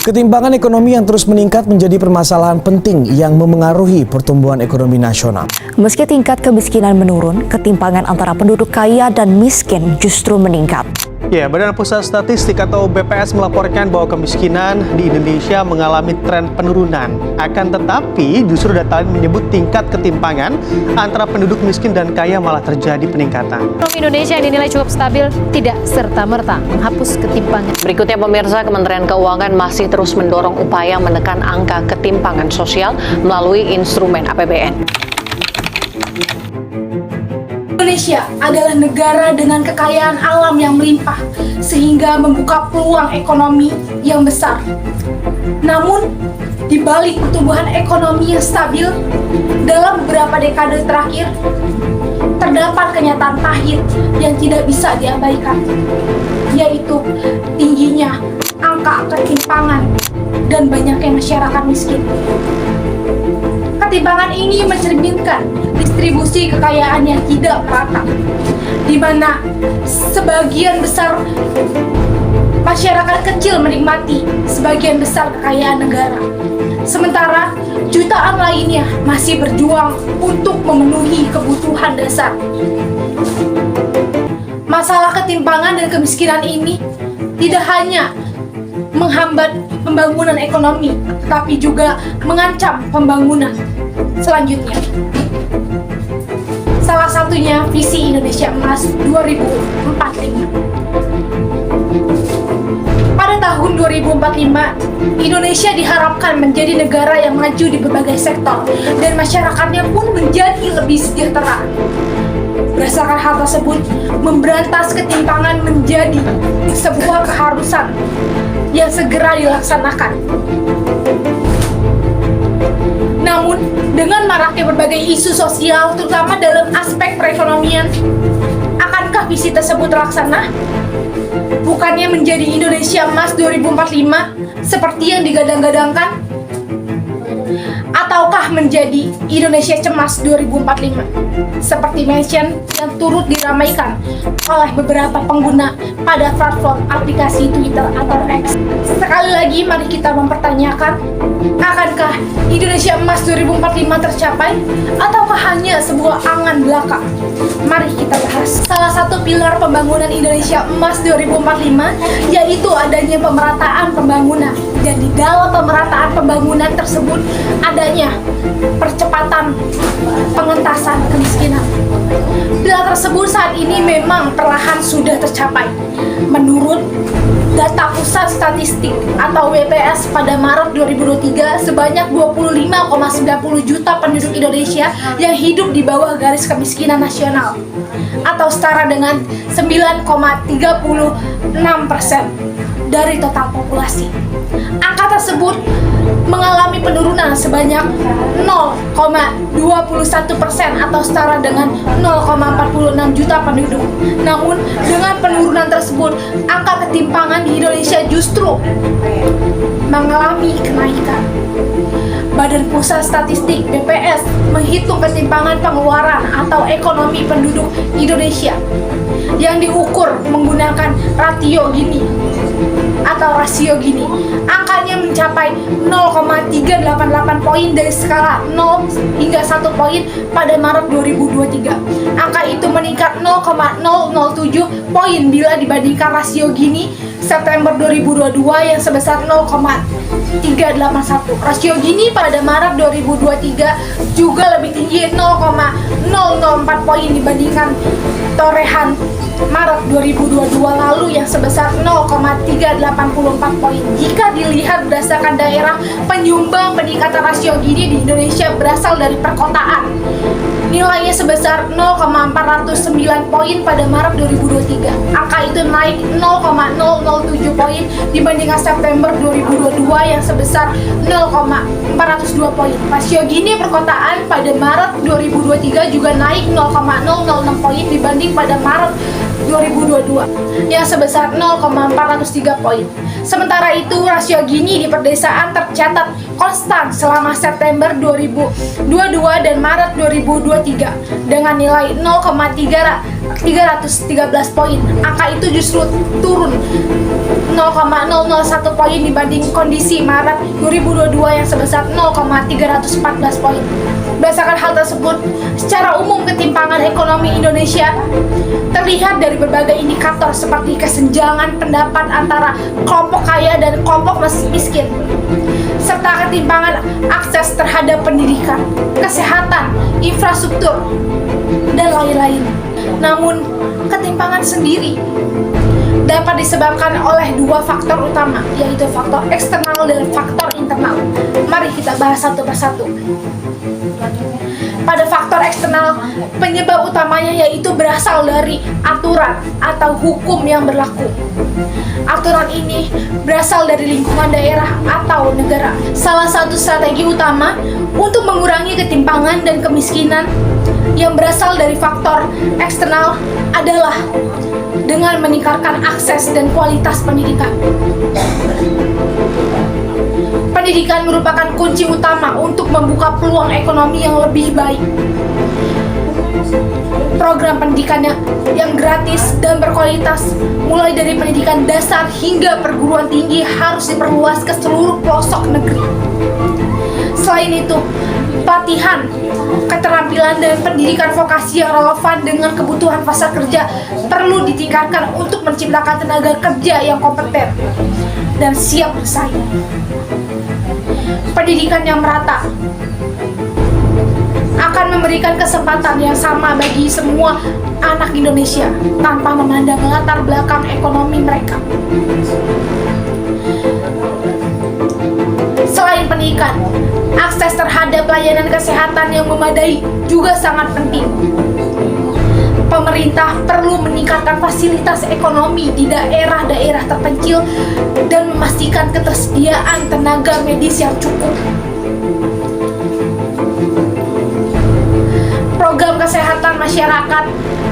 Ketimpangan ekonomi yang terus meningkat menjadi permasalahan penting yang memengaruhi pertumbuhan ekonomi nasional. Meski tingkat kemiskinan menurun, ketimpangan antara penduduk kaya dan miskin justru meningkat. Ya, Badan Pusat Statistik atau BPS melaporkan bahwa kemiskinan di Indonesia mengalami tren penurunan. Akan tetapi, justru data lain menyebut tingkat ketimpangan antara penduduk miskin dan kaya malah terjadi peningkatan. Ekonomi Indonesia yang dinilai cukup stabil tidak serta-merta menghapus ketimpangan. Berikutnya pemirsa, Kementerian Keuangan masih terus mendorong upaya menekan angka ketimpangan sosial melalui instrumen APBN. Indonesia adalah negara dengan kekayaan alam yang melimpah, sehingga membuka peluang ekonomi yang besar. Namun, di balik pertumbuhan ekonomi yang stabil, dalam beberapa dekade terakhir, terdapat kenyataan pahit yang tidak bisa diabaikan, yaitu tingginya angka ketimpangan dan banyaknya masyarakat miskin. Ketimpangan ini mencerminkan distribusi kekayaan yang tidak merata, di mana sebagian besar masyarakat kecil menikmati sebagian besar kekayaan negara, sementara jutaan lainnya masih berjuang untuk memenuhi kebutuhan dasar. Masalah ketimpangan dan kemiskinan ini tidak hanya menghambat pembangunan ekonomi, tetapi juga mengancam pembangunan selanjutnya. Salah satunya visi Indonesia Emas 2045. Pada tahun 2045, Indonesia diharapkan menjadi negara yang maju di berbagai sektor dan masyarakatnya pun menjadi lebih sejahtera. Berdasarkan hal tersebut, memberantas ketimpangan menjadi sebuah keharusan yang segera dilaksanakan. Namun, dengan maraknya berbagai isu sosial, terutama dalam aspek perekonomian, akankah visi tersebut terlaksana? Bukannya menjadi Indonesia Emas 2045 seperti yang digadang-gadangkan? Ataukah menjadi Indonesia Cemas 2045 seperti mention yang turut diramaikan oleh beberapa pengguna pada platform aplikasi Twitter atau X? Sekali lagi mari kita mempertanyakan, akankah Indonesia Emas 2045 tercapai ataukah hanya sebuah angan belaka? Mari kita bahas. Salah satu pilar pembangunan Indonesia Emas 2045 yaitu adanya pemerataan pembangunan, dan di dalam pemerataan pembangunan tersebut adanya percepatan pengentasan kemiskinan. Pilar tersebut saat ini memang perlahan sudah tercapai. Menurut data Pusat Statistik atau BPS pada Maret 2023, sebanyak 25,90 juta penduduk Indonesia yang hidup di bawah garis kemiskinan nasional atau setara dengan 9,36% dari total populasi. Angka tersebut mengalami penurunan sebanyak 0,21% atau setara dengan 0,46 juta penduduk. Namun, dengan penurunan tersebut, angka ketimpangan di Indonesia justru mengalami kenaikan. Badan Pusat Statistik BPS menghitung ketimpangan pengeluaran atau ekonomi penduduk Indonesia yang diukur menggunakan rasio Gini. Angkanya mencapai 0,388 poin dari skala 0 hingga 1 poin pada Maret 2023. Angka itu meningkat 0,007 poin bila dibandingkan rasio Gini September 2022 yang sebesar 0,381. Rasio Gini pada Maret 2023 juga lebih tinggi 0,004 poin dibandingkan torehan Maret 2022 lalu yang sebesar 0,384 poin. Jika dilihat berdasarkan daerah, penyumbang peningkatan rasio Gini di Indonesia berasal dari perkotaan. Nilainya sebesar 0,409 poin pada Maret 2023. Angka itu naik 0,007 poin dibandingkan September 2022 yang sebesar 0,402 poin. Rasio Gini perkotaan pada Maret 2023 juga naik 0,006 poin dibanding pada Maret 2022 yang sebesar 0,403 poin. Sementara itu, rasio Gini di perdesaan tercatat konstan selama September 2022 dan Maret 2023 dengan nilai 0,313 poin. Angka itu justru turun 0,001 poin dibanding kondisi Maret 2022 yang sebesar 0,314 poin. Berdasarkan hal tersebut, secara umum ketimpangan ekonomi Indonesia terlihat dari berbagai indikator seperti kesenjangan pendapat antara kelompok kaya dan kelompok miskin, serta ketimpangan akses terhadap pendidikan, kesehatan, infrastruktur, dan lain-lain. Namun, ketimpangan sendiri dapat disebabkan oleh dua faktor utama, yaitu faktor eksternal dan faktor internal. Mari kita bahas satu persatu. Pada faktor eksternal, penyebab utamanya yaitu berasal dari aturan atau hukum yang berlaku. Aturan ini berasal dari lingkungan daerah atau negara. Salah satu strategi utama untuk mengurangi ketimpangan dan kemiskinan yang berasal dari faktor eksternal adalah dengan meningkatkan akses dan kualitas pendidikan. Pendidikan merupakan kunci utama untuk membuka peluang ekonomi yang lebih baik. Program pendidikan yang gratis dan berkualitas, mulai dari pendidikan dasar hingga perguruan tinggi, harus diperluas ke seluruh pelosok negeri. Selain itu, pelatihan, keterampilan, dan pendidikan vokasi yang relevan dengan kebutuhan pasar kerja perlu ditingkatkan untuk menciptakan tenaga kerja yang kompeten dan siap bersaing. Pendidikan yang merata akan memberikan kesempatan yang sama bagi semua anak Indonesia tanpa memandang latar belakang ekonomi mereka. Selain pendidikan, akses terhadap layanan kesehatan yang memadai juga sangat penting. Pemerintah perlu meningkatkan fasilitas ekonomi di daerah-daerah terpencil dan memastikan ketersediaan tenaga medis yang cukup. Program kesehatan masyarakat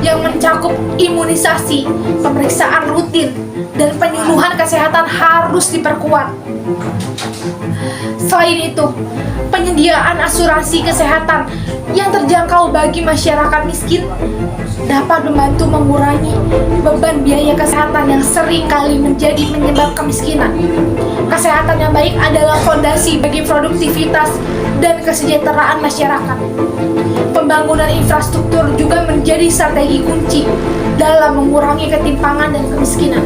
yang mencakup imunisasi, pemeriksaan rutin, dan penyuluhan kesehatan harus diperkuat. Selain itu, penyediaan asuransi kesehatan yang terjangkau bagi masyarakat miskin dapat membantu mengurangi beban biaya kesehatan yang sering kali menjadi penyebab kemiskinan. Kesehatan yang baik adalah fondasi bagi produktivitas dan kesejahteraan masyarakat. Pembangunan infrastruktur juga menjadi strategi kunci dalam mengurangi ketimpangan dan kemiskinan.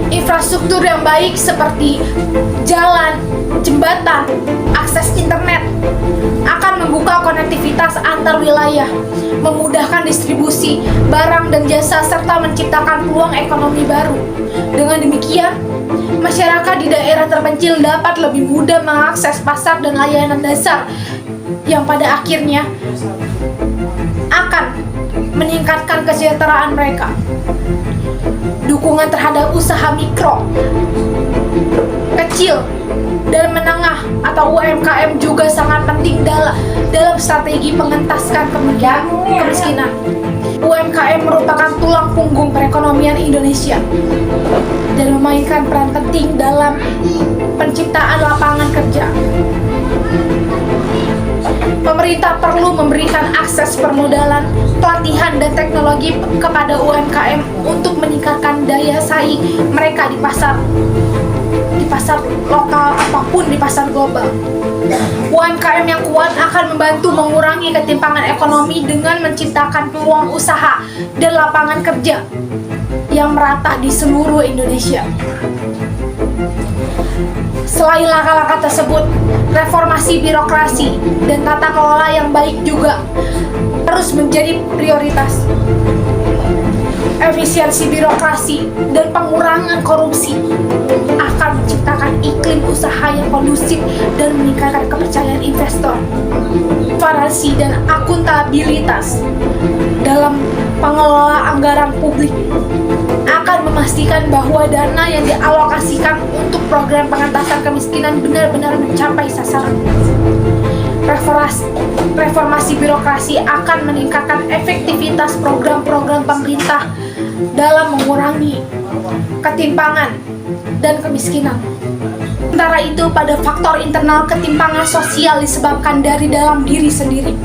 Infrastruktur yang baik seperti jalan, jembatan, akses internet akan membuka konektivitas antar wilayah, memudahkan distribusi barang dan jasa, serta menciptakan peluang ekonomi baru. Dengan demikian, masyarakat di daerah terpencil dapat lebih mudah mengakses pasar dan layanan dasar yang pada akhirnya akan meningkatkan kesejahteraan mereka. Dukungan terhadap usaha mikro, kecil, dan menengah atau UMKM juga sangat penting dalam strategi pengentaskan kemiskinan. UMKM merupakan tulang punggung perekonomian Indonesia dan memainkan peran penting dalam penciptaan lapangan kerja. Pemerintah perlu memberikan akses permodalan, pelatihan, dan teknologi kepada UMKM untuk meningkatkan daya saing mereka di pasar lokal apapun di pasar global. UMKM yang kuat akan membantu mengurangi ketimpangan ekonomi dengan menciptakan peluang usaha dan lapangan kerja yang merata di seluruh Indonesia. Selain langkah-langkah tersebut, reformasi birokrasi dan tata kelola yang baik juga harus menjadi prioritas. Efisiensi birokrasi dan pengurangan korupsi akan menciptakan iklim usaha yang kondusif dan meningkatkan kepercayaan investor. Transparansi dan akuntabilitas dalam pengelola anggaran publik akan memastikan bahwa dana yang dialokasikan untuk program pengentasan kemiskinan benar-benar mencapai sasaran. Reformasi birokrasi akan meningkatkan efektivitas program-program pemerintah dalam mengurangi ketimpangan dan kemiskinan. Sementara itu, pada faktor internal, ketimpangan sosial disebabkan dari dalam diri sendiri.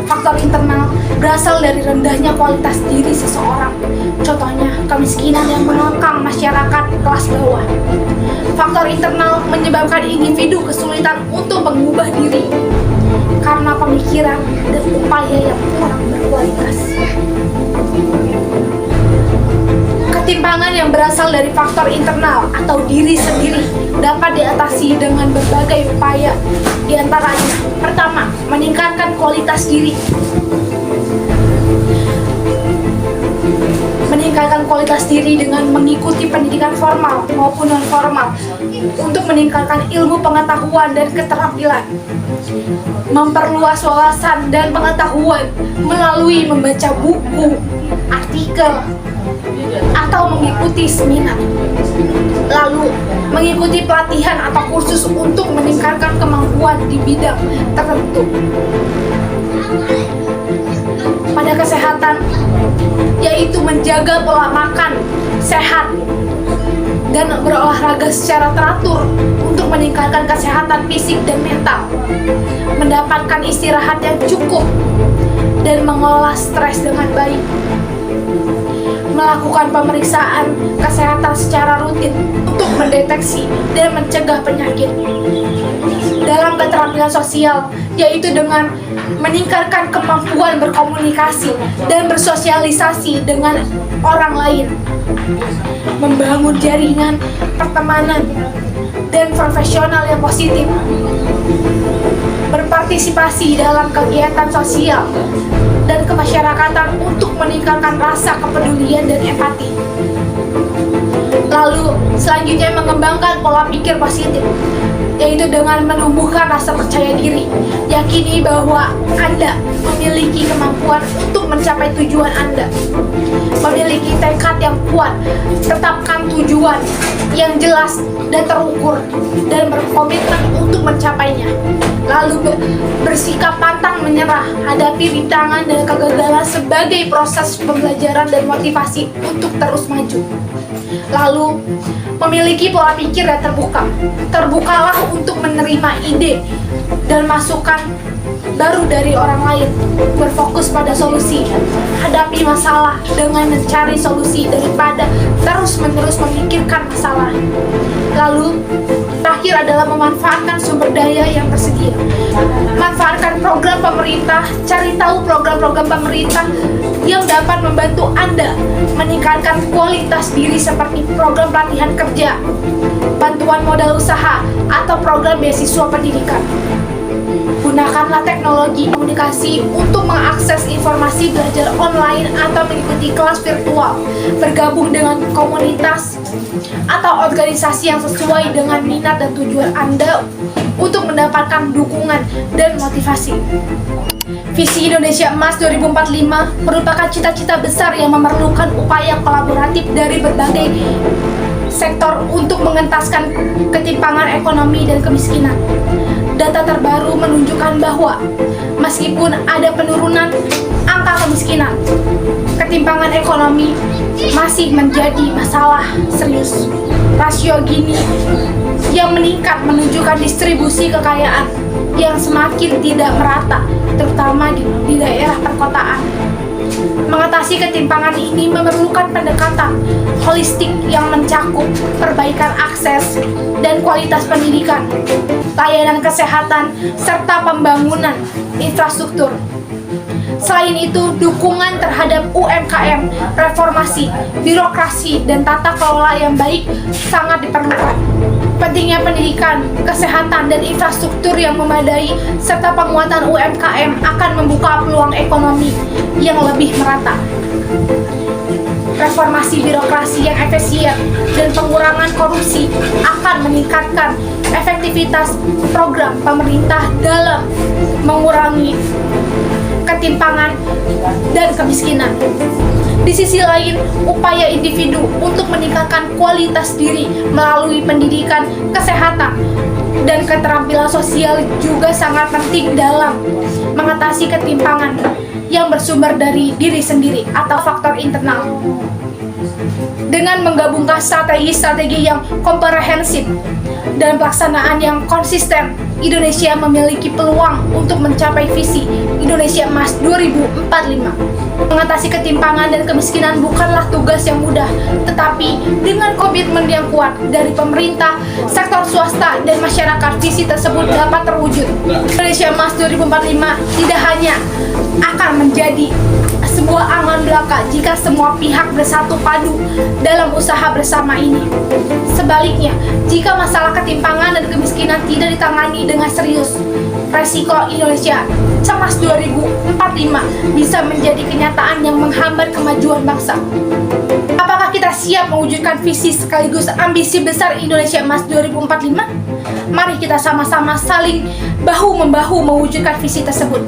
Faktor internal berasal dari rendahnya kualitas diri seseorang. Contohnya, kemiskinan yang mengekang masyarakat kelas bawah. Faktor internal menyebabkan individu kesulitan untuk mengubah diri karena pemikiran dan upaya yang kurang berkualitas. Ketimpangan yang berasal dari faktor internal atau diri sendiri dapat diatasi dengan berbagai upaya. Di antaranya, pertama, meningkatkan kualitas diri. Meningkatkan kualitas diri dengan mengikuti pendidikan formal maupun non-formal untuk meningkatkan ilmu pengetahuan dan keterampilan. Memperluas wawasan dan pengetahuan melalui membaca buku, artikel, atau mengikuti seminar. Lalu, mengikuti pelatihan atau kursus untuk meningkatkan kemampuan di bidang tertentu. Pada kesehatan, yaitu menjaga pola makan sehat dan berolahraga secara teratur untuk meningkatkan kesehatan fisik dan mental, mendapatkan istirahat yang cukup, dan mengelola stres dengan baik. Melakukan pemeriksaan kesehatan secara rutin untuk mendeteksi dan mencegah penyakit. Dalam keterampilan sosial, yaitu dengan meningkatkan kemampuan berkomunikasi dan bersosialisasi dengan orang lain, membangun jaringan pertemanan dan profesional yang positif, berpartisipasi dalam kegiatan sosial dan kemasyarakatan untuk meningkatkan rasa kepedulian dan empati. Lalu, selanjutnya mengembangkan pola pikir positif, yaitu dengan menumbuhkan rasa percaya diri. Yakini bahwa Anda memiliki kemampuan untuk mencapai tujuan Anda. Memiliki tekad yang kuat, tetapkan tujuan yang jelas dan terukur, dan berkomitmen untuk mencapainya. Lalu bersikap pantang menyerah, hadapi rintangan dan kegagalan sebagai proses pembelajaran dan motivasi untuk terus maju. Lalu, memiliki pola pikir yang terbuka. Terbukalah untuk menerima ide dan masukan baru dari orang lain. Berfokus pada solusi. Hadapi masalah dengan mencari solusi daripada terus-menerus memikirkan masalah. Lalu, terakhir adalah memanfaatkan sumber daya yang tersedia. Manfaatkan program pemerintah, cari tahu program-program pemerintah yang dapat membantu Anda meningkatkan kualitas diri seperti program pelatihan kerja, bantuan modal usaha, atau program beasiswa pendidikan. Gunakanlah teknologi komunikasi untuk mengakses informasi belajar online atau mengikuti kelas virtual, bergabung dengan komunitas atau organisasi yang sesuai dengan minat dan tujuan Anda untuk mendapatkan dukungan dan motivasi. Visi Indonesia Emas 2045 merupakan cita-cita besar yang memerlukan upaya kolaboratif dari berbagai sektor untuk mengentaskan ketimpangan ekonomi dan kemiskinan. Data terbaru menunjukkan bahwa meskipun ada penurunan angka kemiskinan, ketimpangan ekonomi masih menjadi masalah serius. Rasio Gini yang meningkat menunjukkan distribusi kekayaan yang semakin tidak merata, terutama di daerah perkotaan. Mengatasi ketimpangan ini memerlukan pendekatan holistik yang mencakup perbaikan akses dan kualitas pendidikan, layanan kesehatan, serta pembangunan infrastruktur. Selain itu, dukungan terhadap UMKM, reformasi, birokrasi, dan tata kelola yang baik sangat diperlukan. Pentingnya pendidikan, kesehatan, dan infrastruktur yang memadai, serta penguatan UMKM akan membuka peluang ekonomi yang lebih merata. Reformasi birokrasi yang efisien dan pengurangan korupsi akan meningkatkan efektivitas program pemerintah dalam mengurangi ketimpangan dan kemiskinan. Di sisi lain, upaya individu untuk meningkatkan kualitas diri melalui pendidikan, kesehatan, dan keterampilan sosial juga sangat penting dalam mengatasi ketimpangan yang bersumber dari diri sendiri atau faktor internal. Dengan menggabungkan strategi-strategi yang komprehensif dan pelaksanaan yang konsisten, Indonesia memiliki peluang untuk mencapai visi Indonesia Emas 2045. Mengatasi ketimpangan dan kemiskinan bukanlah tugas yang mudah, tetapi dengan komitmen yang kuat dari pemerintah, sektor swasta, dan masyarakat, visi tersebut dapat terwujud. Indonesia Emas 2045 tidak hanya akan menjadi sebuah angan belaka jika semua pihak bersatu padu dalam usaha bersama ini. Sebaliknya, jika masalah ketimpangan dan kemiskinan tidak ditangani dengan serius, resiko Indonesia Cemas 2045 bisa menjadi kenyataan yang menghambat kemajuan bangsa. Apakah kita siap mewujudkan visi sekaligus ambisi besar Indonesia Emas 2045? Mari kita sama-sama saling bahu-membahu mewujudkan visi tersebut.